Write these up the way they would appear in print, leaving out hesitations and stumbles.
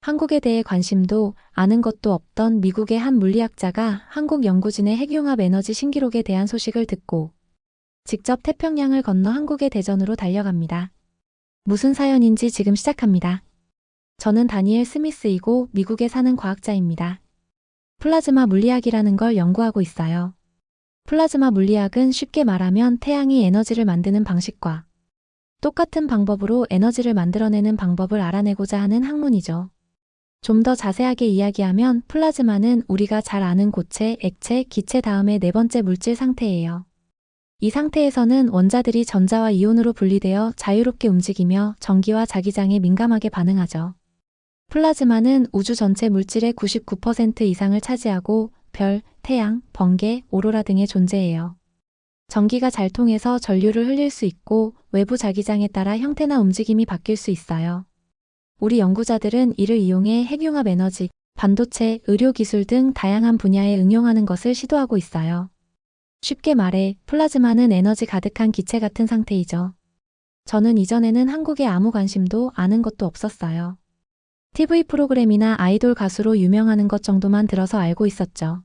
한국에 대해 관심도 아는 것도 없던 미국의 한 물리학자가 한국 연구진의 핵융합 에너지 신기록에 대한 소식을 듣고 직접 태평양을 건너 한국의 대전으로 달려갑니다. 무슨 사연인지 지금 시작합니다. 저는 다니엘 스미스이고 미국에 사는 과학자입니다. 플라즈마 물리학이라는 걸 연구하고 있어요. 플라즈마 물리학은 쉽게 말하면 태양이 에너지를 만드는 방식과 똑같은 방법으로 에너지를 만들어내는 방법을 알아내고자 하는 학문이죠. 좀 더 자세하게 이야기하면 플라즈마는 우리가 잘 아는 고체, 액체, 기체 다음에 네 번째 물질 상태예요. 이 상태에서는 원자들이 전자와 이온으로 분리되어 자유롭게 움직이며 전기와 자기장에 민감하게 반응하죠. 플라즈마는 우주 전체 물질의 99% 이상을 차지하고 별, 태양, 번개, 오로라 등에 존재해요. 전기가 잘 통해서 전류를 흘릴 수 있고 외부 자기장에 따라 형태나 움직임이 바뀔 수 있어요. 우리 연구자들은 이를 이용해 핵융합 에너지, 반도체, 의료기술 등 다양한 분야에 응용하는 것을 시도하고 있어요. 쉽게 말해 플라즈마는 에너지 가득한 기체 같은 상태이죠. 저는 이전에는 한국에 아무 관심도 아는 것도 없었어요. TV 프로그램이나 아이돌 가수로 유명하는 것 정도만 들어서 알고 있었죠.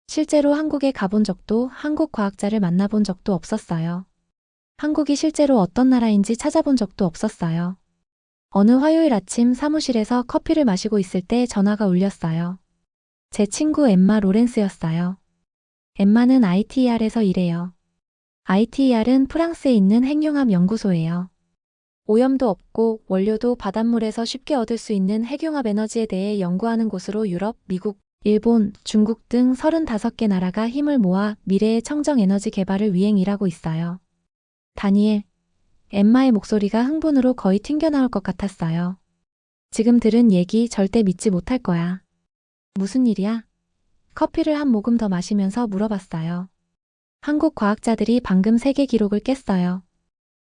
실제로 한국에 가본 적도 한국 과학자를 만나본 적도 없었어요. 한국이 실제로 어떤 나라인지 찾아본 적도 없었어요. 어느 화요일 아침 사무실에서 커피를 마시고 있을 때 전화가 울렸어요. 제 친구 엠마 로렌스였어요. 엠마는 ITER에서 일해요. ITER은 프랑스에 있는 핵융합 연구소예요. 오염도 없고 원료도 바닷물에서 쉽게 얻을 수 있는 핵융합 에너지에 대해 연구하는 곳으로 유럽, 미국, 일본, 중국 등 35개 나라가 힘을 모아 미래의 청정 에너지 개발을 위해 일하고 있어요. 다니엘, 엠마의 목소리가 흥분으로 거의 튕겨나올 것 같았어요. 지금 들은 얘기 절대 믿지 못할 거야. 무슨 일이야? 커피를 한 모금 더 마시면서 물어봤어요. 한국 과학자들이 방금 세계 기록을 깼어요.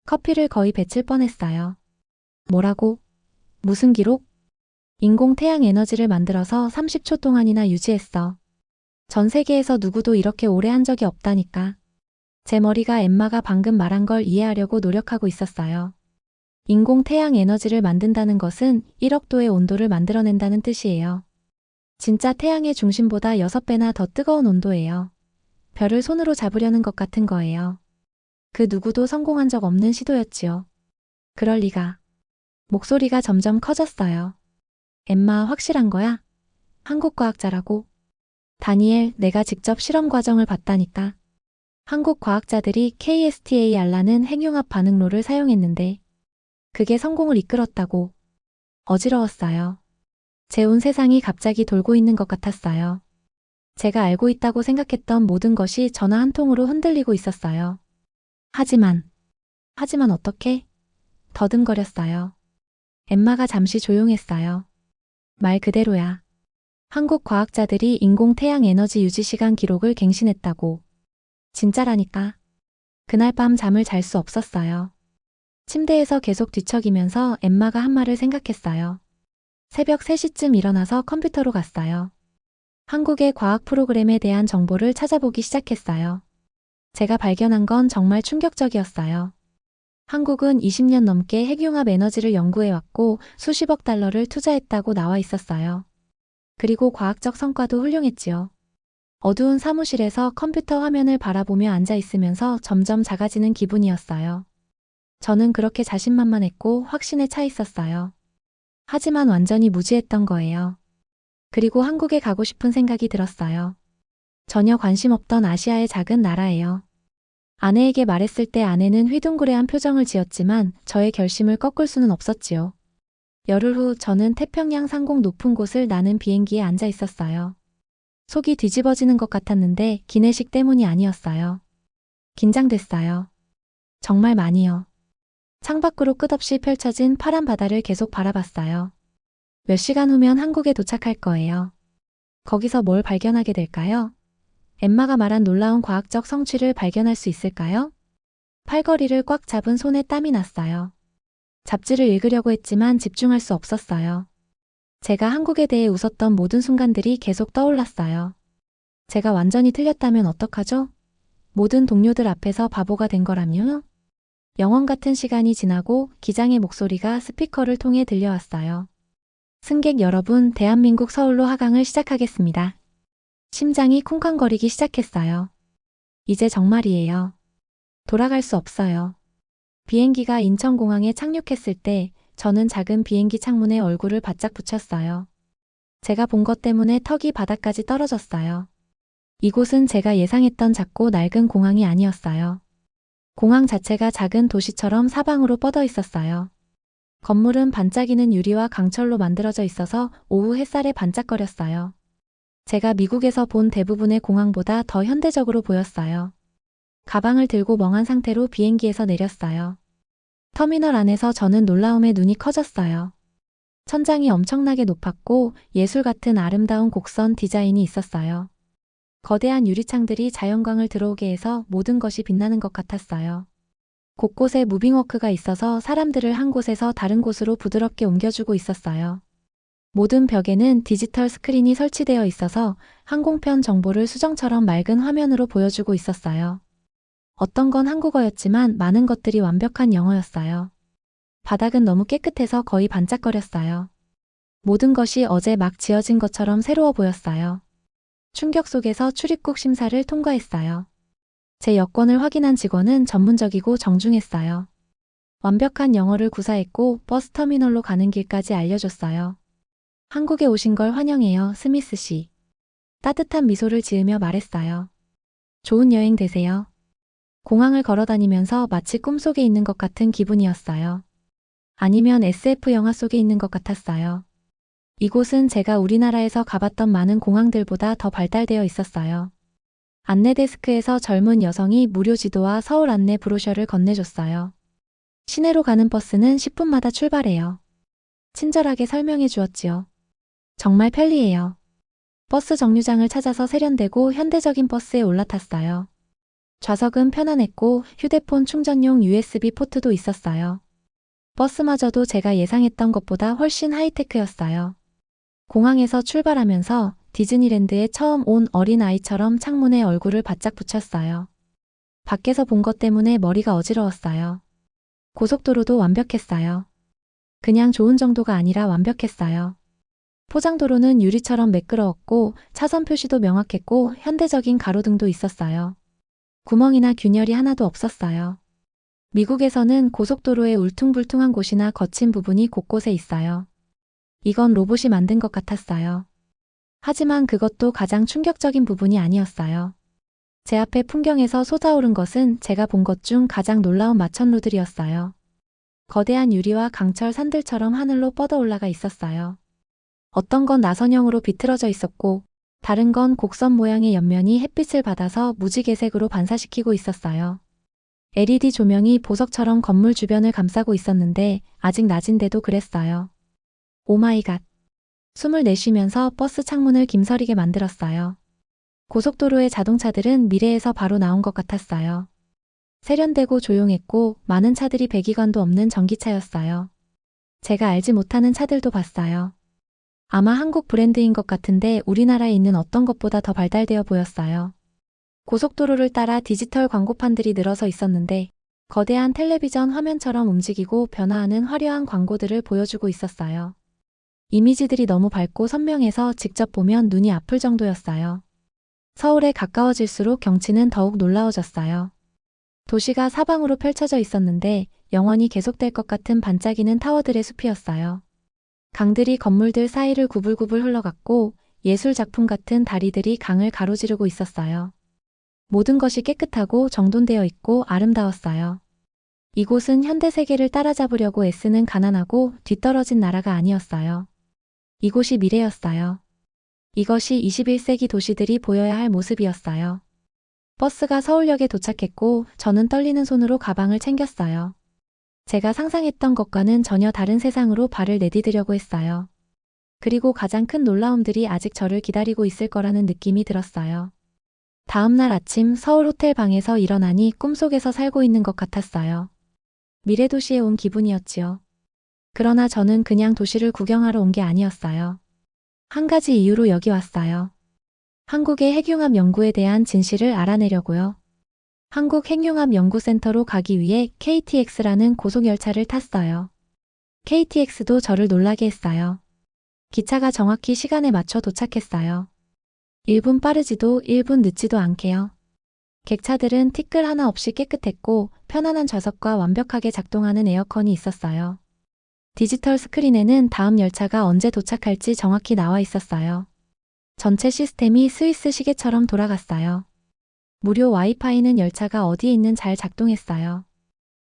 커피를 거의 뱉을 뻔했어요. 뭐라고? 무슨 기록? 인공 태양 에너지를 만들어서 30초 동안이나 유지했어. 전 세계에서 누구도 이렇게 오래 한 적이 없다니까. 제 머리가 엠마가 방금 말한 걸 이해하려고 노력하고 있었어요. 인공 태양 에너지를 만든다는 것은 1억 도의 온도를 만들어낸다는 뜻이에요. 진짜 태양의 중심보다 6배나 더 뜨거운 온도예요. 별을 손으로 잡으려는 것 같은 거예요. 그 누구도 성공한 적 없는 시도였지요. 그럴 리가. 목소리가 점점 커졌어요. 엠마 확실한 거야? 한국 과학자라고? 다니엘, 내가 직접 실험 과정을 봤다니까. 한국 과학자들이 KSTAR라는 핵융합 반응로를 사용했는데 그게 성공을 이끌었다고. 어지러웠어요. 제 온 세상이 갑자기 돌고 있는 것 같았어요. 제가 알고 있다고 생각했던 모든 것이 전화 한 통으로 흔들리고 있었어요. 하지만 어떻게? 더듬거렸어요. 엠마가 잠시 조용했어요. 말 그대로야. 한국 과학자들이 인공 태양 에너지 유지 시간 기록을 갱신했다고. 진짜라니까. 그날 밤 잠을 잘 수 없었어요. 침대에서 계속 뒤척이면서 엠마가 한 말을 생각했어요. 새벽 3시쯤 일어나서 컴퓨터로 갔어요. 한국의 과학 프로그램에 대한 정보를 찾아보기 시작했어요. 제가 발견한 건 정말 충격적이었어요. 한국은 20년 넘게 핵융합 에너지를 연구해왔고 수십억 달러를 투자했다고 나와 있었어요. 그리고 과학적 성과도 훌륭했지요. 어두운 사무실에서 컴퓨터 화면을 바라보며 앉아 있으면서 점점 작아지는 기분이었어요. 저는 그렇게 자신만만했고 확신에 차 있었어요. 하지만 완전히 무지했던 거예요. 그리고 한국에 가고 싶은 생각이 들었어요. 전혀 관심 없던 아시아의 작은 나라예요. 아내에게 말했을 때 아내는 휘둥그레한 표정을 지었지만 저의 결심을 꺾을 수는 없었지요. 열흘 후 저는 태평양 상공 높은 곳을 나는 비행기에 앉아 있었어요. 속이 뒤집어지는 것 같았는데 기내식 때문이 아니었어요. 긴장됐어요. 정말 많이요. 창밖으로 끝없이 펼쳐진 파란 바다를 계속 바라봤어요. 몇 시간 후면 한국에 도착할 거예요. 거기서 뭘 발견하게 될까요? 엠마가 말한 놀라운 과학적 성취를 발견할 수 있을까요? 팔걸이를 꽉 잡은 손에 땀이 났어요. 잡지를 읽으려고 했지만 집중할 수 없었어요. 제가 한국에 대해 웃었던 모든 순간들이 계속 떠올랐어요. 제가 완전히 틀렸다면 어떡하죠? 모든 동료들 앞에서 바보가 된 거라며? 영원 같은 시간이 지나고 기장의 목소리가 스피커를 통해 들려왔어요. 승객 여러분, 대한민국 서울로 하강을 시작하겠습니다. 심장이 쿵쾅거리기 시작했어요. 이제 정말이에요. 돌아갈 수 없어요. 비행기가 인천공항에 착륙했을 때 저는 작은 비행기 창문에 얼굴을 바짝 붙였어요. 제가 본 것 때문에 턱이 바닥까지 떨어졌어요. 이곳은 제가 예상했던 작고 낡은 공항이 아니었어요. 공항 자체가 작은 도시처럼 사방으로 뻗어 있었어요. 건물은 반짝이는 유리와 강철로 만들어져 있어서 오후 햇살에 반짝거렸어요. 제가 미국에서 본 대부분의 공항보다 더 현대적으로 보였어요. 가방을 들고 멍한 상태로 비행기에서 내렸어요. 터미널 안에서 저는 놀라움에 눈이 커졌어요. 천장이 엄청나게 높았고 예술 같은 아름다운 곡선 디자인이 있었어요. 거대한 유리창들이 자연광을 들어오게 해서 모든 것이 빛나는 것 같았어요. 곳곳에 무빙워크가 있어서 사람들을 한 곳에서 다른 곳으로 부드럽게 옮겨주고 있었어요. 모든 벽에는 디지털 스크린이 설치되어 있어서 항공편 정보를 수정처럼 맑은 화면으로 보여주고 있었어요. 어떤 건 한국어였지만 많은 것들이 완벽한 영어였어요. 바닥은 너무 깨끗해서 거의 반짝거렸어요. 모든 것이 어제 막 지어진 것처럼 새로워 보였어요. 충격 속에서 출입국 심사를 통과했어요. 제 여권을 확인한 직원은 전문적이고 정중했어요. 완벽한 영어를 구사했고 버스 터미널로 가는 길까지 알려줬어요. 한국에 오신 걸 환영해요, 스미스 씨. 따뜻한 미소를 지으며 말했어요. 좋은 여행 되세요. 공항을 걸어다니면서 마치 꿈속에 있는 것 같은 기분이었어요. 아니면 SF 영화 속에 있는 것 같았어요. 이곳은 제가 우리나라에서 가봤던 많은 공항들보다 더 발달되어 있었어요. 안내 데스크에서 젊은 여성이 무료 지도와 서울 안내 브로셔를 건네줬어요. 시내로 가는 버스는 10분마다 출발해요. 친절하게 설명해 주었지요. 정말 편리해요. 버스 정류장을 찾아서 세련되고 현대적인 버스에 올라탔어요. 좌석은 편안했고 휴대폰 충전용 USB 포트도 있었어요. 버스마저도 제가 예상했던 것보다 훨씬 하이테크였어요. 공항에서 출발하면서 디즈니랜드에 처음 온 어린아이처럼 창문에 얼굴을 바짝 붙였어요. 밖에서 본 것 때문에 머리가 어지러웠어요. 고속도로도 완벽했어요. 그냥 좋은 정도가 아니라 완벽했어요. 포장도로는 유리처럼 매끄러웠고 차선 표시도 명확했고 현대적인 가로등도 있었어요. 구멍이나 균열이 하나도 없었어요. 미국에서는 고속도로에 울퉁불퉁한 곳이나 거친 부분이 곳곳에 있어요. 이건 로봇이 만든 것 같았어요. 하지만 그것도 가장 충격적인 부분이 아니었어요. 제 앞에 풍경에서 솟아오른 것은 제가 본 것 중 가장 놀라운 마천루들이었어요. 거대한 유리와 강철 산들처럼 하늘로 뻗어 올라가 있었어요. 어떤 건 나선형으로 비틀어져 있었고 다른 건 곡선 모양의 옆면이 햇빛을 받아서 무지개색으로 반사시키고 있었어요. LED 조명이 보석처럼 건물 주변을 감싸고 있었는데 아직 낮인데도 그랬어요. 오마이갓. 숨을 내쉬면서 버스 창문을 김서리게 만들었어요. 고속도로의 자동차들은 미래에서 바로 나온 것 같았어요. 세련되고 조용했고 많은 차들이 배기관도 없는 전기차였어요. 제가 알지 못하는 차들도 봤어요. 아마 한국 브랜드인 것 같은데 우리나라에 있는 어떤 것보다 더 발달되어 보였어요. 고속도로를 따라 디지털 광고판들이 늘어서 있었는데 거대한 텔레비전 화면처럼 움직이고 변화하는 화려한 광고들을 보여주고 있었어요. 이미지들이 너무 밝고 선명해서 직접 보면 눈이 아플 정도였어요. 서울에 가까워질수록 경치는 더욱 놀라워졌어요. 도시가 사방으로 펼쳐져 있었는데 영원히 계속될 것 같은 반짝이는 타워들의 숲이었어요. 강들이 건물들 사이를 구불구불 흘러갔고 예술 작품 같은 다리들이 강을 가로지르고 있었어요. 모든 것이 깨끗하고 정돈되어 있고 아름다웠어요. 이곳은 현대 세계를 따라잡으려고 애쓰는 가난하고 뒤떨어진 나라가 아니었어요. 이곳이 미래였어요. 이것이 21세기 도시들이 보여야 할 모습이었어요. 버스가 서울역에 도착했고 저는 떨리는 손으로 가방을 챙겼어요. 제가 상상했던 것과는 전혀 다른 세상으로 발을 내디디려고 했어요. 그리고 가장 큰 놀라움들이 아직 저를 기다리고 있을 거라는 느낌이 들었어요. 다음 날 아침 서울 호텔 방에서 일어나니 꿈속에서 살고 있는 것 같았어요. 미래 도시에 온 기분이었지요. 그러나 저는 그냥 도시를 구경하러 온 게 아니었어요. 한 가지 이유로 여기 왔어요. 한국의 핵융합 연구에 대한 진실을 알아내려고요. 한국 핵융합연구센터로 가기 위해 KTX라는 고속열차를 탔어요. KTX도 저를 놀라게 했어요. 기차가 정확히 시간에 맞춰 도착했어요. 1분 빠르지도 1분 늦지도 않게요. 객차들은 티끌 하나 없이 깨끗했고 편안한 좌석과 완벽하게 작동하는 에어컨이 있었어요. 디지털 스크린에는 다음 열차가 언제 도착할지 정확히 나와 있었어요. 전체 시스템이 스위스 시계처럼 돌아갔어요. 무료 와이파이는 열차가 어디에 있는 잘 작동했어요.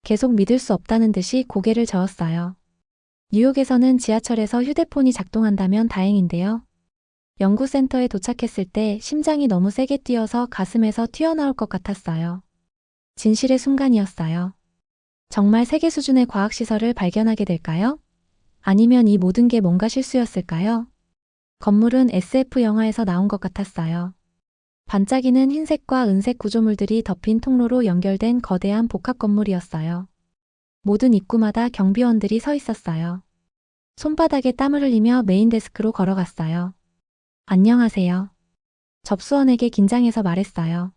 계속 믿을 수 없다는 듯이 고개를 저었어요. 뉴욕에서는 지하철에서 휴대폰이 작동한다면 다행인데요. 연구센터에 도착했을 때 심장이 너무 세게 뛰어서 가슴에서 튀어나올 것 같았어요. 진실의 순간이었어요. 정말 세계 수준의 과학시설을 발견하게 될까요? 아니면 이 모든 게 뭔가 실수였을까요? 건물은 SF 영화에서 나온 것 같았어요. 반짝이는 흰색과 은색 구조물들이 덮인 통로로 연결된 거대한 복합 건물이었어요. 모든 입구마다 경비원들이 서 있었어요. 손바닥에 땀을 흘리며 메인 데스크로 걸어갔어요. 안녕하세요. 접수원에게 긴장해서 말했어요.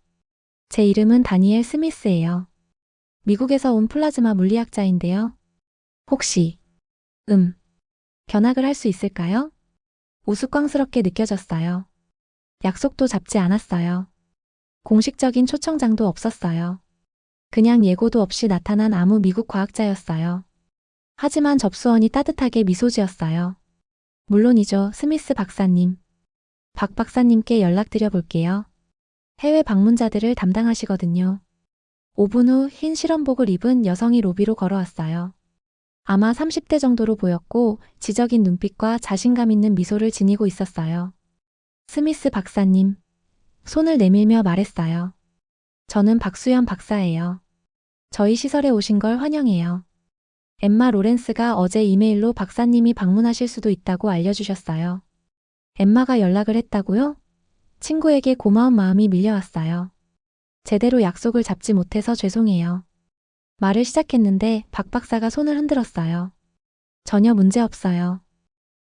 제 이름은 다니엘 스미스예요. 미국에서 온 플라즈마 물리학자인데요. 혹시 견학을 할 수 있을까요? 우스꽝스럽게 느껴졌어요. 약속도 잡지 않았어요. 공식적인 초청장도 없었어요. 그냥 예고도 없이 나타난 아무 미국 과학자였어요. 하지만 접수원이 따뜻하게 미소 지었어요. 물론이죠, 스미스 박사님. 박 박사님께 연락드려 볼게요. 해외 방문자들을 담당하시거든요. 5분 후 흰 실험복을 입은 여성이 로비로 걸어왔어요. 아마 30대 정도로 보였고 지적인 눈빛과 자신감 있는 미소를 지니고 있었어요. 스미스 박사님. 손을 내밀며 말했어요. 저는 박수현 박사예요. 저희 시설에 오신 걸 환영해요. 엠마 로렌스가 어제 이메일로 박사님이 방문하실 수도 있다고 알려주셨어요. 엠마가 연락을 했다고요? 친구에게 고마운 마음이 밀려왔어요. 제대로 약속을 잡지 못해서 죄송해요. 말을 시작했는데 박 박사가 손을 흔들었어요. 전혀 문제 없어요.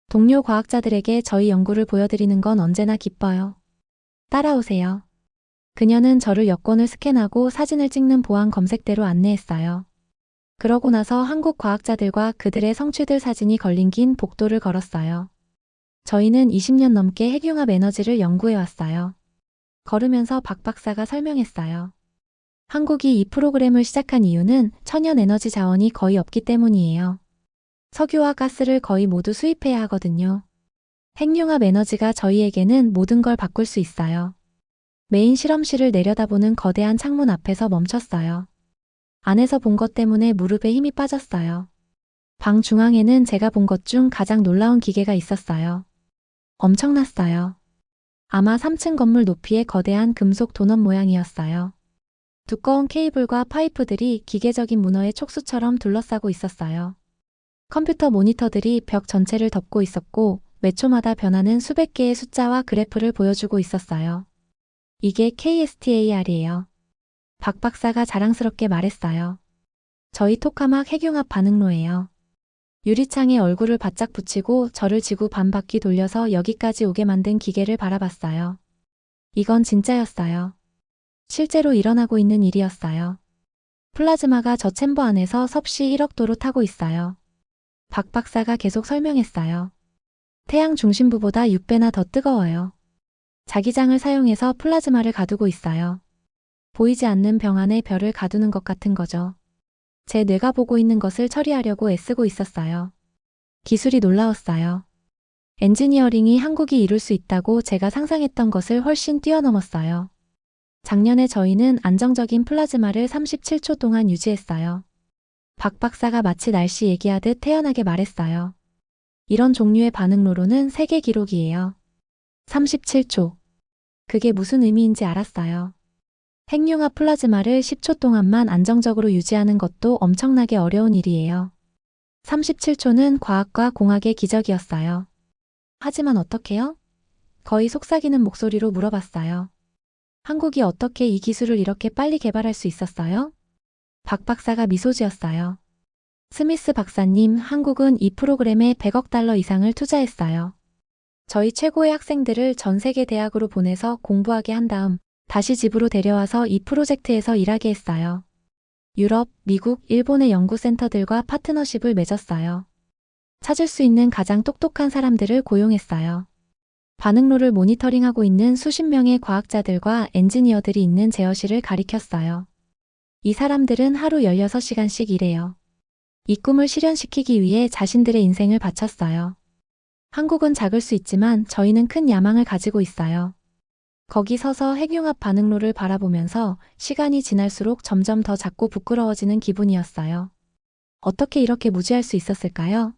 동료 과학자들에게 저희 연구를 보여드리는 건 언제나 기뻐요. 따라오세요. 그녀는 저를 여권을 스캔하고 사진을 찍는 보안 검색대로 안내했어요. 그러고 나서 한국 과학자들과 그들의 성취들 사진이 걸린 긴 복도를 걸었어요. 저희는 20년 넘게 핵융합 에너지를 연구해왔어요. 걸으면서 박 박사가 설명했어요. 한국이 이 프로그램을 시작한 이유는 천연 에너지 자원이 거의 없기 때문이에요. 석유와 가스를 거의 모두 수입해야 하거든요. 핵융합 에너지가 저희에게는 모든 걸 바꿀 수 있어요. 메인 실험실을 내려다보는 거대한 창문 앞에서 멈췄어요. 안에서 본 것 때문에 무릎에 힘이 빠졌어요. 방 중앙에는 제가 본 것 중 가장 놀라운 기계가 있었어요. 엄청났어요. 아마 3층 건물 높이의 거대한 금속 도넛 모양이었어요. 두꺼운 케이블과 파이프들이 기계적인 문어의 촉수처럼 둘러싸고 있었어요. 컴퓨터 모니터들이 벽 전체를 덮고 있었고 몇 초마다 변하는 수백 개의 숫자와 그래프를 보여주고 있었어요. 이게 KSTAR이에요. 박 박사가 자랑스럽게 말했어요. 저희 토카막 핵융합 반응로예요. 유리창에 얼굴을 바짝 붙이고 저를 지구 반 바퀴 돌려서 여기까지 오게 만든 기계를 바라봤어요. 이건 진짜였어요. 실제로 일어나고 있는 일이었어요. 플라즈마가 저 챔버 안에서 섭씨 1억 도로 타고 있어요. 박 박사가 계속 설명했어요. 태양 중심부보다 6배나 더 뜨거워요. 자기장을 사용해서 플라즈마를 가두고 있어요. 보이지 않는 병 안에 별을 가두는 것 같은 거죠. 제 뇌가 보고 있는 것을 처리하려고 애쓰고 있었어요. 기술이 놀라웠어요. 엔지니어링이 한국이 이룰 수 있다고 제가 상상했던 것을 훨씬 뛰어넘었어요. 작년에 저희는 안정적인 플라즈마를 37초 동안 유지했어요. 박 박사가 마치 날씨 얘기하듯 태연하게 말했어요. 이런 종류의 반응로로는 세계 기록이에요. 37초. 그게 무슨 의미인지 알았어요. 핵융합 플라즈마를 10초 동안만 안정적으로 유지하는 것도 엄청나게 어려운 일이에요. 37초는 과학과 공학의 기적이었어요. 하지만 어떻게요? 거의 속삭이는 목소리로 물어봤어요. 한국이 어떻게 이 기술을 이렇게 빨리 개발할 수 있었어요? 박 박사가 미소 지었어요. 스미스 박사님, 한국은 이 프로그램에 100억 달러 이상을 투자했어요. 저희 최고의 학생들을 전 세계 대학으로 보내서 공부하게 한 다음 다시 집으로 데려와서 이 프로젝트에서 일하게 했어요. 유럽, 미국, 일본의 연구센터들과 파트너십을 맺었어요. 찾을 수 있는 가장 똑똑한 사람들을 고용했어요. 반응로를 모니터링하고 있는 수십 명의 과학자들과 엔지니어들이 있는 제어실을 가리켰어요. 이 사람들은 하루 16시간씩 일해요. 이 꿈을 실현시키기 위해 자신들의 인생을 바쳤어요. 한국은 작을 수 있지만 저희는 큰 야망을 가지고 있어요. 거기 서서 핵융합 반응로를 바라보면서 시간이 지날수록 점점 더 작고 부끄러워지는 기분이었어요. 어떻게 이렇게 무지할 수 있었을까요?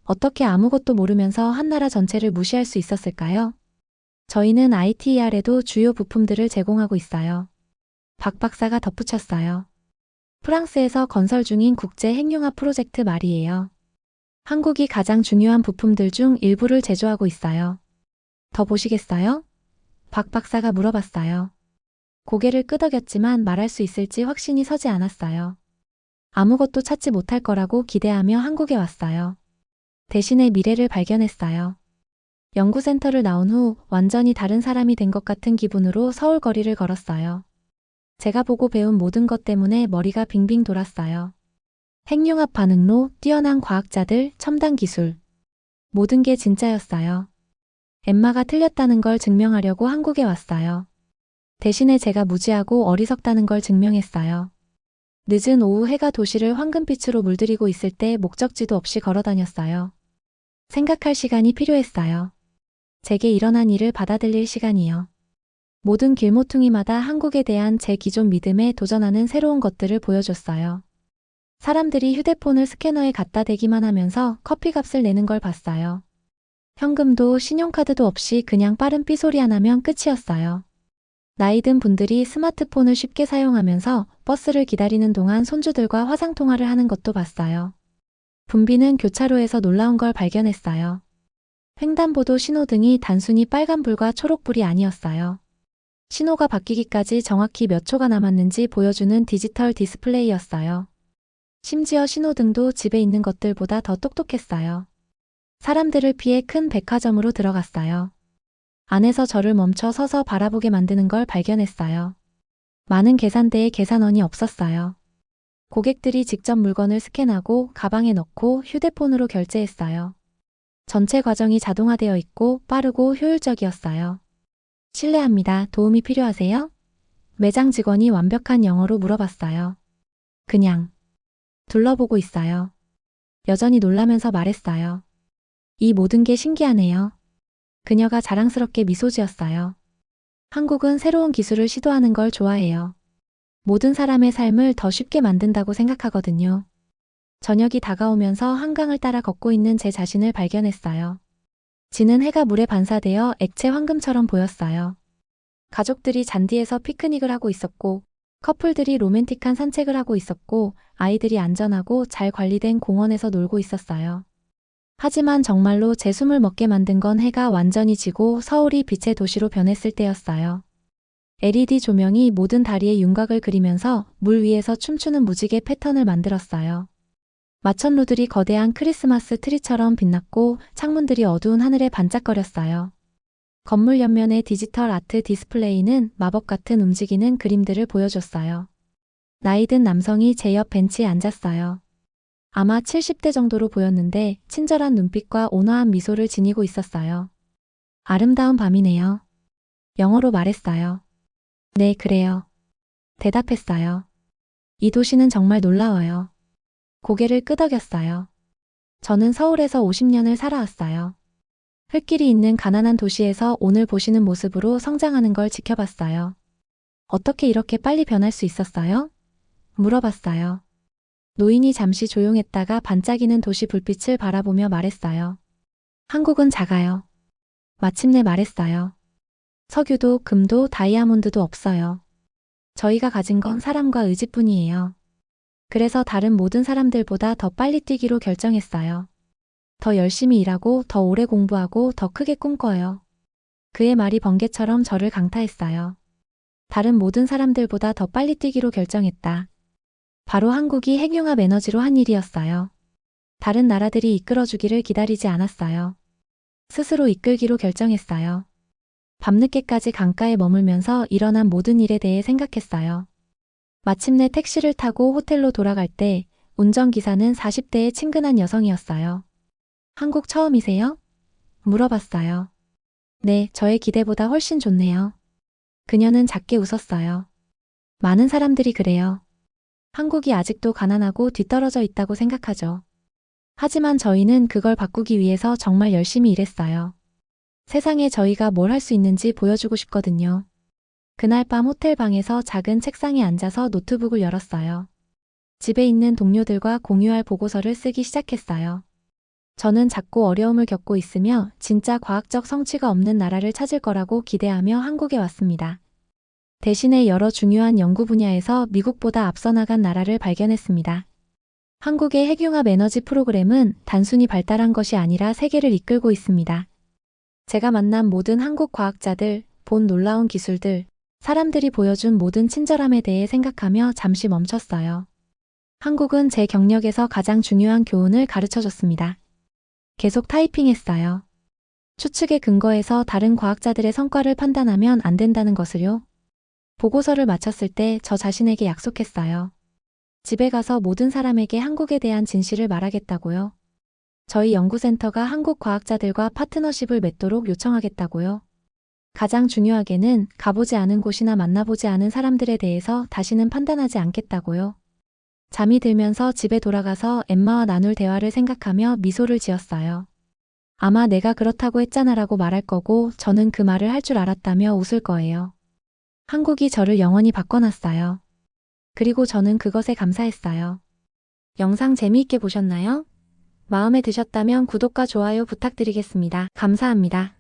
어떻게 아무것도 모르면서 한 나라 전체를 무시할 수 있었을까요? 저희는 ITER에도 주요 부품들을 제공하고 있어요. 박 박사가 덧붙였어요. 프랑스에서 건설 중인 국제 핵융합 프로젝트 말이에요. 한국이 가장 중요한 부품들 중 일부를 제조하고 있어요. 더 보시겠어요? 박 박사가 물어봤어요. 고개를 끄덕였지만 말할 수 있을지 확신이 서지 않았어요. 아무것도 찾지 못할 거라고 기대하며 한국에 왔어요. 대신에 미래를 발견했어요. 연구센터를 나온 후 완전히 다른 사람이 된 것 같은 기분으로 서울 거리를 걸었어요. 제가 보고 배운 모든 것 때문에 머리가 빙빙 돌았어요. 핵융합 반응로, 뛰어난 과학자들, 첨단 기술. 모든 게 진짜였어요. 엠마가 틀렸다는 걸 증명하려고 한국에 왔어요. 대신에 제가 무지하고 어리석다는 걸 증명했어요. 늦은 오후 해가 도시를 황금빛으로 물들이고 있을 때 목적지도 없이 걸어다녔어요. 생각할 시간이 필요했어요. 제게 일어난 일을 받아들일 시간이요. 모든 길모퉁이마다 한국에 대한 제 기존 믿음에 도전하는 새로운 것들을 보여줬어요. 사람들이 휴대폰을 스캐너에 갖다 대기만 하면서 커피값을 내는 걸 봤어요. 현금도 신용카드도 없이 그냥 빠른 삐소리 하나면 끝이었어요. 나이든 분들이 스마트폰을 쉽게 사용하면서 버스를 기다리는 동안 손주들과 화상통화를 하는 것도 봤어요. 분비는 교차로에서 놀라운 걸 발견했어요. 횡단보도 신호등이 단순히 빨간불과 초록불이 아니었어요. 신호가 바뀌기까지 정확히 몇 초가 남았는지 보여주는 디지털 디스플레이였어요. 심지어 신호등도 집에 있는 것들보다 더 똑똑했어요. 사람들을 피해 큰 백화점으로 들어갔어요. 안에서 저를 멈춰 서서 바라보게 만드는 걸 발견했어요. 많은 계산대에 계산원이 없었어요. 고객들이 직접 물건을 스캔하고 가방에 넣고 휴대폰으로 결제했어요. 전체 과정이 자동화되어 있고 빠르고 효율적이었어요. 실례합니다. 도움이 필요하세요? 매장 직원이 완벽한 영어로 물어봤어요. 그냥 둘러보고 있어요. 여전히 놀라면서 말했어요. 이 모든 게 신기하네요. 그녀가 자랑스럽게 미소 지었어요. 한국은 새로운 기술을 시도하는 걸 좋아해요. 모든 사람의 삶을 더 쉽게 만든다고 생각하거든요. 저녁이 다가오면서 한강을 따라 걷고 있는 제 자신을 발견했어요. 지는 해가 물에 반사되어 액체 황금처럼 보였어요. 가족들이 잔디에서 피크닉을 하고 있었고, 커플들이 로맨틱한 산책을 하고 있었고, 아이들이 안전하고 잘 관리된 공원에서 놀고 있었어요. 하지만 정말로 제 숨을 먹게 만든 건 해가 완전히 지고 서울이 빛의 도시로 변했을 때였어요. LED 조명이 모든 다리에 윤곽을 그리면서 물 위에서 춤추는 무지개 패턴을 만들었어요. 마천루들이 거대한 크리스마스 트리처럼 빛났고 창문들이 어두운 하늘에 반짝거렸어요. 건물 옆면의 디지털 아트 디스플레이는 마법 같은 움직이는 그림들을 보여줬어요. 나이든 남성이 제 옆 벤치에 앉았어요. 아마 70대 정도로 보였는데 친절한 눈빛과 온화한 미소를 지니고 있었어요. 아름다운 밤이네요. 영어로 말했어요. 네, 그래요. 대답했어요. 이 도시는 정말 놀라워요. 고개를 끄덕였어요. 저는 서울에서 50년을 살아왔어요. 흙길이 있는 가난한 도시에서 오늘 보시는 모습으로 성장하는 걸 지켜봤어요. 어떻게 이렇게 빨리 변할 수 있었어요? 물어봤어요. 노인이 잠시 조용했다가 반짝이는 도시 불빛을 바라보며 말했어요. 한국은 작아요. 마침내 말했어요. 석유도 금도 다이아몬드도 없어요. 저희가 가진 건 사람과 의지뿐이에요. 그래서 다른 모든 사람들보다 더 빨리 뛰기로 결정했어요. 더 열심히 일하고 더 오래 공부하고 더 크게 꿈꿔요. 그의 말이 번개처럼 저를 강타했어요. 다른 모든 사람들보다 더 빨리 뛰기로 결정했다. 바로 한국이 핵융합 에너지로 한 일이었어요. 다른 나라들이 이끌어주기를 기다리지 않았어요. 스스로 이끌기로 결정했어요. 밤늦게까지 강가에 머물면서 일어난 모든 일에 대해 생각했어요. 마침내 택시를 타고 호텔로 돌아갈 때 운전기사는 40대의 친근한 여성이었어요. 한국 처음이세요? 물어봤어요. 네, 저의 기대보다 훨씬 좋네요. 그녀는 작게 웃었어요. 많은 사람들이 그래요. 한국이 아직도 가난하고 뒤떨어져 있다고 생각하죠. 하지만 저희는 그걸 바꾸기 위해서 정말 열심히 일했어요. 세상에 저희가 뭘 할 수 있는지 보여주고 싶거든요. 그날 밤 호텔 방에서 작은 책상에 앉아서 노트북을 열었어요. 집에 있는 동료들과 공유할 보고서를 쓰기 시작했어요. 저는 작고 어려움을 겪고 있으며 진짜 과학적 성취가 없는 나라를 찾을 거라고 기대하며 한국에 왔습니다. 대신에 여러 중요한 연구 분야에서 미국보다 앞서 나간 나라를 발견했습니다. 한국의 핵융합 에너지 프로그램은 단순히 발달한 것이 아니라 세계를 이끌고 있습니다. 제가 만난 모든 한국 과학자들, 본 놀라운 기술들, 사람들이 보여준 모든 친절함에 대해 생각하며 잠시 멈췄어요. 한국은 제 경력에서 가장 중요한 교훈을 가르쳐줬습니다. 계속 타이핑했어요. 추측에 근거해서 다른 과학자들의 성과를 판단하면 안 된다는 것을요. 보고서를 마쳤을 때 저 자신에게 약속했어요. 집에 가서 모든 사람에게 한국에 대한 진실을 말하겠다고요. 저희 연구센터가 한국 과학자들과 파트너십을 맺도록 요청하겠다고요. 가장 중요하게는 가보지 않은 곳이나 만나보지 않은 사람들에 대해서 다시는 판단하지 않겠다고요. 잠이 들면서 집에 돌아가서 엠마와 나눌 대화를 생각하며 미소를 지었어요. 아마 내가 그렇다고 했잖아라고 말할 거고 저는 그 말을 할 줄 알았다며 웃을 거예요. 한국이 저를 영원히 바꿔놨어요. 그리고 저는 그것에 감사했어요. 영상 재미있게 보셨나요? 마음에 드셨다면 구독과 좋아요 부탁드리겠습니다. 감사합니다.